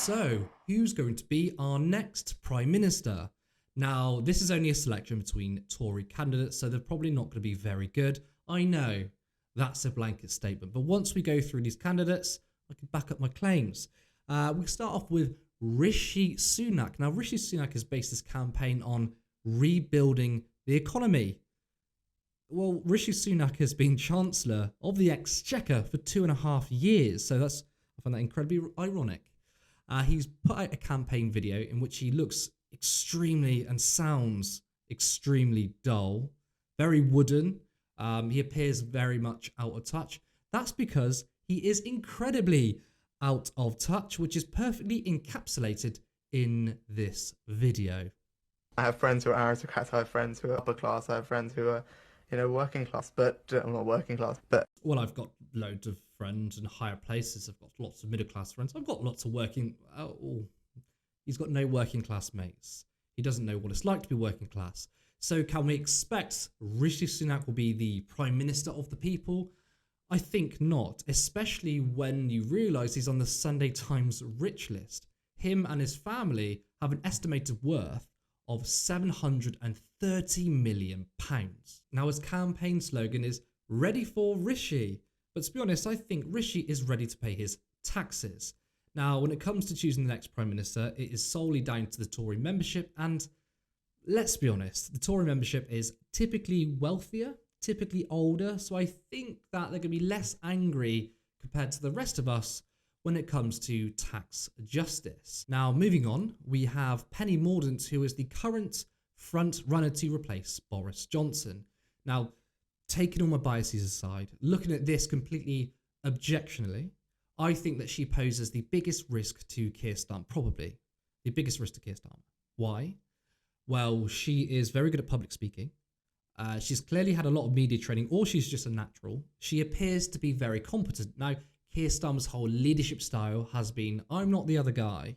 So, who's going to be our next Prime Minister? Now, this is only a selection between Tory candidates, so they're probably not going to be very good. I know that's a blanket statement, but once we go through these candidates, I can back up my claims. We start off with Rishi Sunak. Now, Rishi Sunak has based his campaign on rebuilding the economy. Well, Rishi Sunak has been Chancellor of the Exchequer for 2.5 years, so I find that incredibly ironic. He's put out a campaign video in which he looks extremely and sounds extremely dull, very wooden. He appears very much out of touch. That's because he is incredibly out of touch, which is perfectly encapsulated in this video. I have friends who are aristocrats, I have friends who are upper class, I have friends who are, working class, but I'm not working class, but... Well, I've got loads of friends in higher places. I've got lots of middle class friends. I've got lots of working... he's got no working class mates. He doesn't know what it's like to be working class. So can we expect Rishi Sunak will be the Prime Minister of the people? I think not, especially when you realise he's on the Sunday Times rich list. Him and his family have an estimated worth of £730 million. Now, his campaign slogan is "Ready for Rishi." But to be honest, I think Rishi is ready to pay his taxes. Now, when it comes to choosing the next Prime Minister, it is solely down to the Tory membership. And let's be honest, the Tory membership is typically wealthier, typically older. So I think that they're going to be less angry compared to the rest of us when it comes to tax justice. Now, moving on, we have Kemi Badenoch, who is the current front runner to replace Boris Johnson. Now, taking all my biases aside, looking at this completely objectionally, I think that she poses the biggest risk to Keir Starmer, probably the biggest risk to Keir Starmer. Why? Well, she is very good at public speaking. She's clearly had a lot of media training, or she's just a natural. She appears to be very competent. Now, Keir Starmer's whole leadership style has been, I'm not the other guy.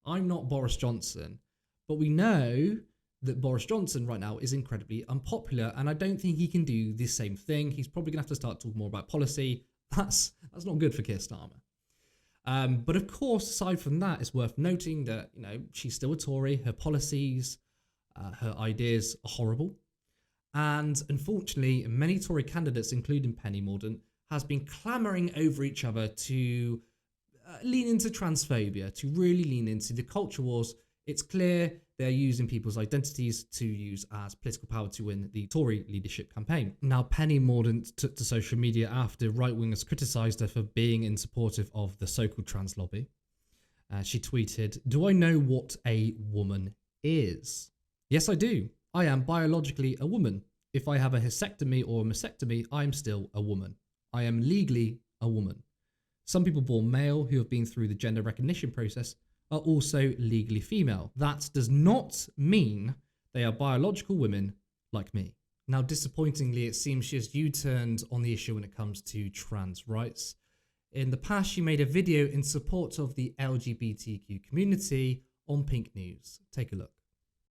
I'm not Boris Johnson. But we know that Boris Johnson right now is incredibly unpopular, and I don't think he can do the same thing. He's probably going to have to start talking more about policy. That's not good for Keir Starmer. But of course, aside from that, it's worth noting that, she's still a Tory. Her policies, her ideas are horrible. And unfortunately, many Tory candidates, including Kemi Badenoch, has been clamouring over each other to lean into transphobia, to really lean into the culture wars. It's clear they're using people's identities to use as political power to win the Tory leadership campaign. Now, Kemi Badenoch took to social media after right-wingers criticised her for being in supportive of the so-called trans lobby. She tweeted, "Do I know what a woman is? Yes, I do. I am biologically a woman. If I have a hysterectomy or a mastectomy, I am still a woman. I am legally a woman. Some people born male who have been through the gender recognition process are also legally female. That does not mean they are biological women like me." Now, disappointingly, it seems she has U-turned on the issue when it comes to trans rights. In the past, she made a video in support of the LGBTQ community on Pink News. Take a look.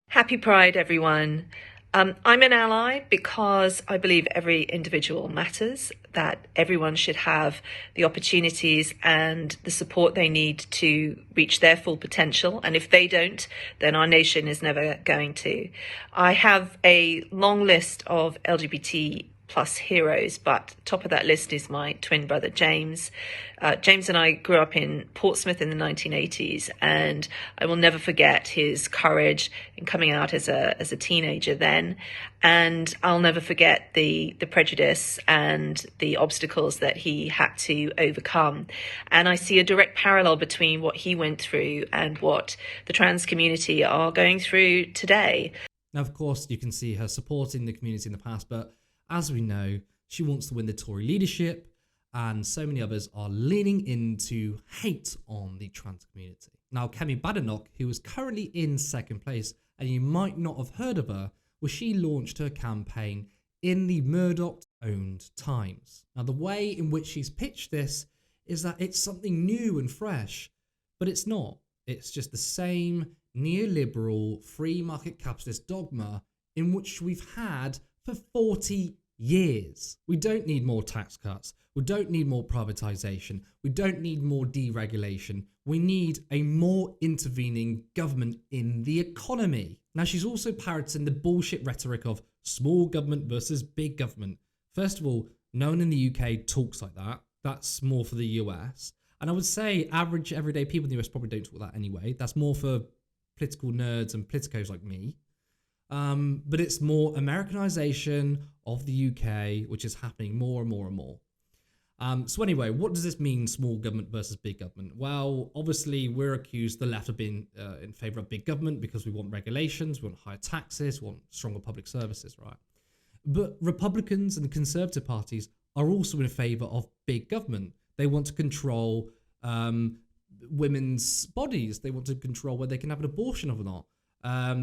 Happy Pride, everyone. I'm an ally because I believe every individual matters, that everyone should have the opportunities and the support they need to reach their full potential. And if they don't, then our nation is never going to. I have a long list of LGBT plus heroes, but top of that list is my twin brother, James. James and I grew up in Portsmouth in the 1980s, and I will never forget his courage in coming out as a teenager then. And I'll never forget the prejudice and the obstacles that he had to overcome. And I see a direct parallel between what he went through and what the trans community are going through today. Now, of course, you can see her supporting the community in the past, but as we know, she wants to win the Tory leadership, and so many others are leaning into hate on the trans community. Now, Kemi Badenoch, who is currently in second place, and you might not have heard of her, well, she launched her campaign in the Mordaunt-owned Times. Now, the way in which she's pitched this is that it's something new and fresh, but it's not. It's just the same neoliberal, free market capitalist dogma in which we've had for 40 years. We don't need more tax cuts. We don't need more privatisation. We don't need more deregulation. We need a more intervening government in the economy. Now, she's also parroting the bullshit rhetoric of small government versus big government. First of all, no one in the UK talks like that. That's more for the US. And I would say average everyday people in the US probably don't talk that anyway. That's more for political nerds and politicos like me. But it's more Americanization of the UK, which is happening more and more and more. So anyway, what does this mean, small government versus big government? Well, obviously, we're accused, the left, of being in favour of big government because we want regulations, we want higher taxes, we want stronger public services, right? But Republicans and Conservative parties are also in favour of big government. They want to control women's bodies. They want to control whether they can have an abortion or not.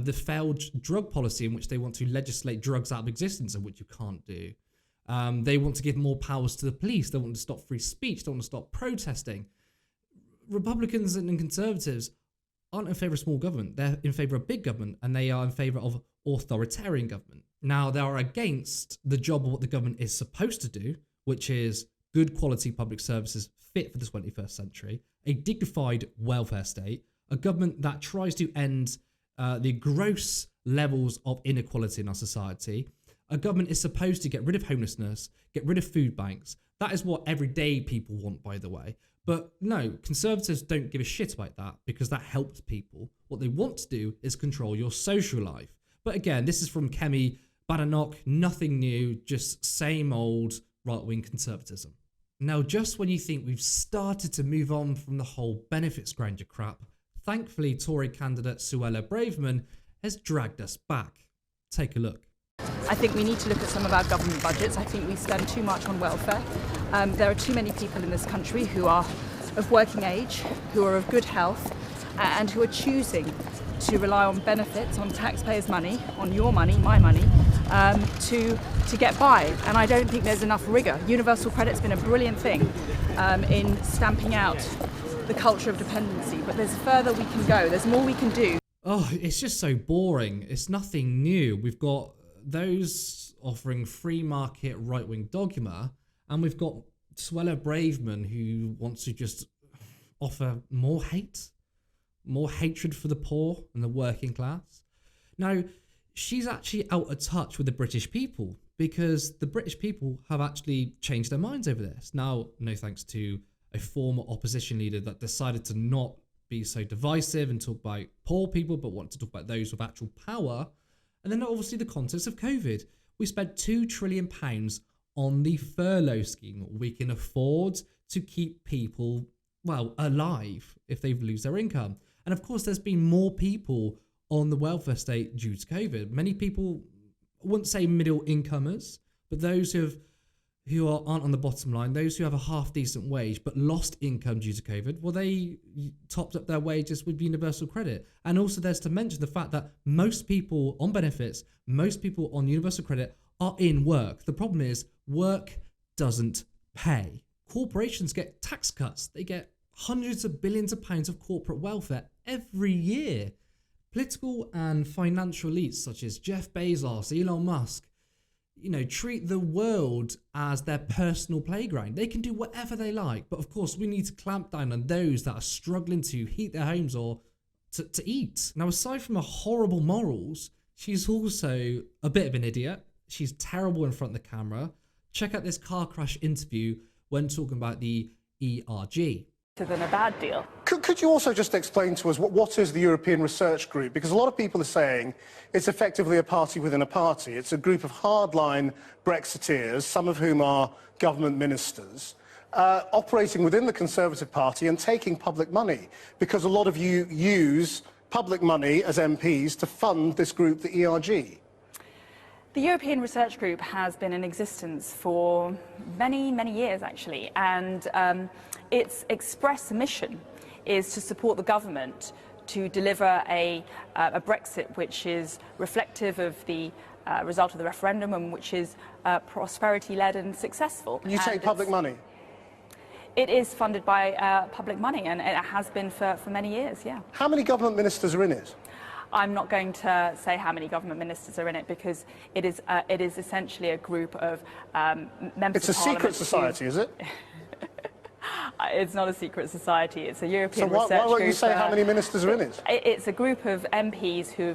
The failed drug policy in which they want to legislate drugs out of existence, and which you can't do. They want to give more powers to the police. They want to stop free speech. They want to stop protesting. Republicans and Conservatives aren't in favour of small government. They're in favour of big government, and they are in favour of authoritarian government. Now, they are against the job of what the government is supposed to do, which is good quality public services fit for the 21st century, a dignified welfare state, a government that tries to end the gross levels of inequality in our society. A government is supposed to get rid of homelessness, get rid of food banks. That is what everyday people want, by the way. But no, Conservatives don't give a shit about that because that helps people. What they want to do is control your social life. But again, this is from Kemi Badenoch, nothing new, just same old right-wing conservatism. Now, just when you think we've started to move on from the whole benefits grandeur crap, thankfully, Tory candidate Suella Braverman has dragged us back. Take a look. I think we need to look at some of our government budgets. I think we spend too much on welfare. There are too many people in this country who are of working age, who are of good health, and who are choosing to rely on benefits, on taxpayers' money, on your money, my money, to get by. And I don't think there's enough rigour. Universal credit's been a brilliant thing in stamping out the culture of dependency, but there's further we can go. There's more we can do. Oh, it's just so boring. It's nothing new. We've got those offering free market right-wing dogma, and we've got Suella Braverman who wants to just offer more hate, more hatred for the poor and the working class. Now, she's actually out of touch with the British people because the British people have actually changed their minds over this. Now, no thanks to a former opposition leader that decided to not be so divisive and talk about poor people, but want to talk about those with actual power. And then obviously the context of COVID. We spent £2 trillion on the furlough scheme. We can afford to keep people, well, alive if they lose their income. And of course, there's been more people on the welfare state due to COVID. Many people, I wouldn't say middle incomers, but those who aren't on the bottom line, those who have a half decent wage but lost income due to COVID, well, they topped up their wages with universal credit. And also there's to mention the fact that most people on benefits, most people on universal credit are in work. The problem is work doesn't pay. Corporations get tax cuts. They get hundreds of billions of pounds of corporate welfare every year. Political and financial elites such as Jeff Bezos, Elon Musk, treat the world as their personal playground. They can do whatever they like. But of course, we need to clamp down on those that are struggling to heat their homes or to eat. Now, aside from her horrible morals, she's also a bit of an idiot. She's terrible in front of the camera. Check out this car crash interview when talking about the ERG. Than a bad deal. Could you also just explain to us what is the European Research Group? Because a lot of people are saying it's effectively a party within a party. It's a group of hardline Brexiteers, some of whom are government ministers, operating within the Conservative Party and taking public money, because a lot of you use public money as MPs to fund this group, the ERG. The European Research Group has been in existence for many, many years, actually, and its express mission is to support the government to deliver a Brexit which is reflective of the result of the referendum and which is prosperity-led and successful. You take public money? It is funded by public money, and it has been for many years, yeah. How many government ministers are in it? I'm not going to say how many government ministers are in it because it is essentially a group of members of Parliament. It's a secret society, is it? It's not a secret society. It's a European research group. So why won't you say how many ministers are in it? It's a group of MPs who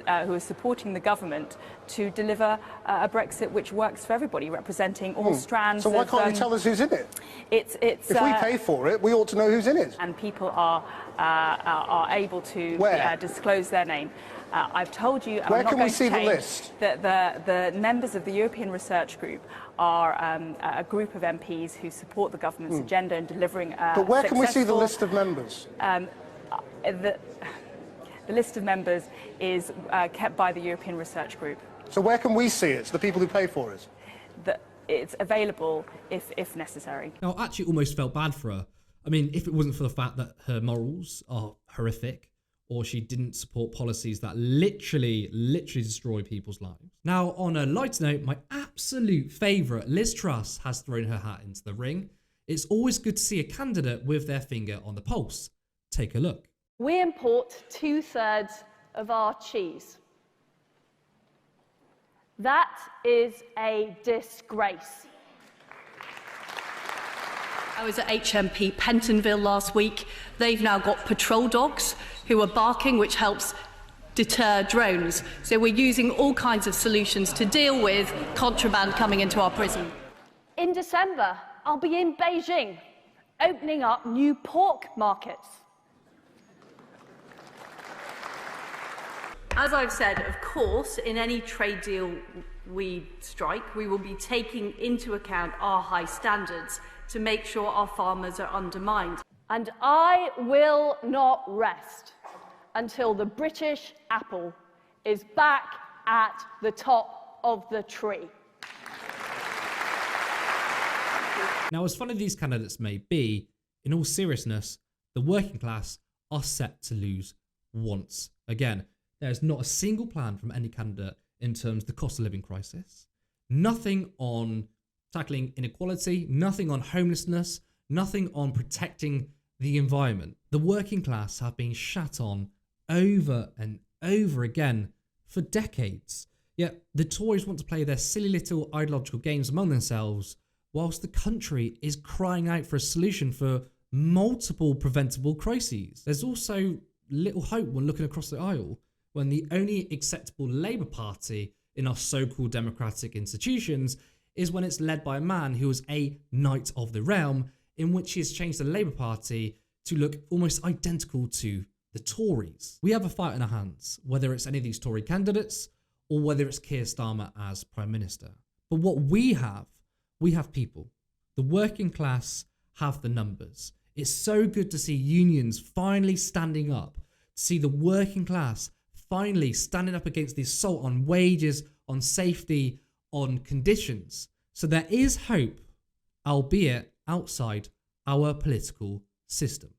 are supporting the government to deliver a Brexit which works for everybody, representing all strands. So why can't you tell us who's in it? If we pay for it, we ought to know who's in it. And people are able to disclose their name. I've told you. Where can we see the list? That the members of the European Research Group are a group of MPs who support the government's agenda in delivering. But where can we see the list of members? The list of members is kept by the European Research Group. So where can we see it? It's the people who pay for it. It's available if necessary. Now, I actually almost felt bad for her. I mean, if it wasn't for the fact that her morals are horrific, or she didn't support policies that literally destroy people's lives. Now, on a light note, my absolute favourite, Liz Truss, has thrown her hat into the ring. It's always good to see a candidate with their finger on the pulse. Take a look. We import 2/3 of our cheese. That is a disgrace. I was at HMP Pentonville last week. They've now got patrol dogs who are barking, which helps deter drones. So we're using all kinds of solutions to deal with contraband coming into our prison. In December, I'll be in Beijing, opening up new pork markets. As I've said, of course, in any trade deal we strike, we will be taking into account our high standards to make sure our farmers are undermined. And I will not rest until the British apple is back at the top of the tree. Now, as funny these candidates may be, in all seriousness, the working class are set to lose once again. There's not a single plan from any candidate in terms of the cost of living crisis. Nothing on tackling inequality, nothing on homelessness, nothing on protecting the environment. The working class have been shat on over and over again for decades. Yet the Tories want to play their silly little ideological games among themselves, whilst the country is crying out for a solution for multiple preventable crises. There's also little hope when looking across the aisle, when the only acceptable Labour Party in our so-called democratic institutions is when it's led by a man who is a knight of the realm, in which he has changed the Labour Party to look almost identical to the Tories. We have a fight in our hands, whether it's any of these Tory candidates or whether it's Keir Starmer as Prime Minister. But what we have people. The working class have the numbers. It's so good to see unions finally standing up, to see the working class finally standing up against the assault on wages, on safety, on conditions. So there is hope, albeit outside our political system.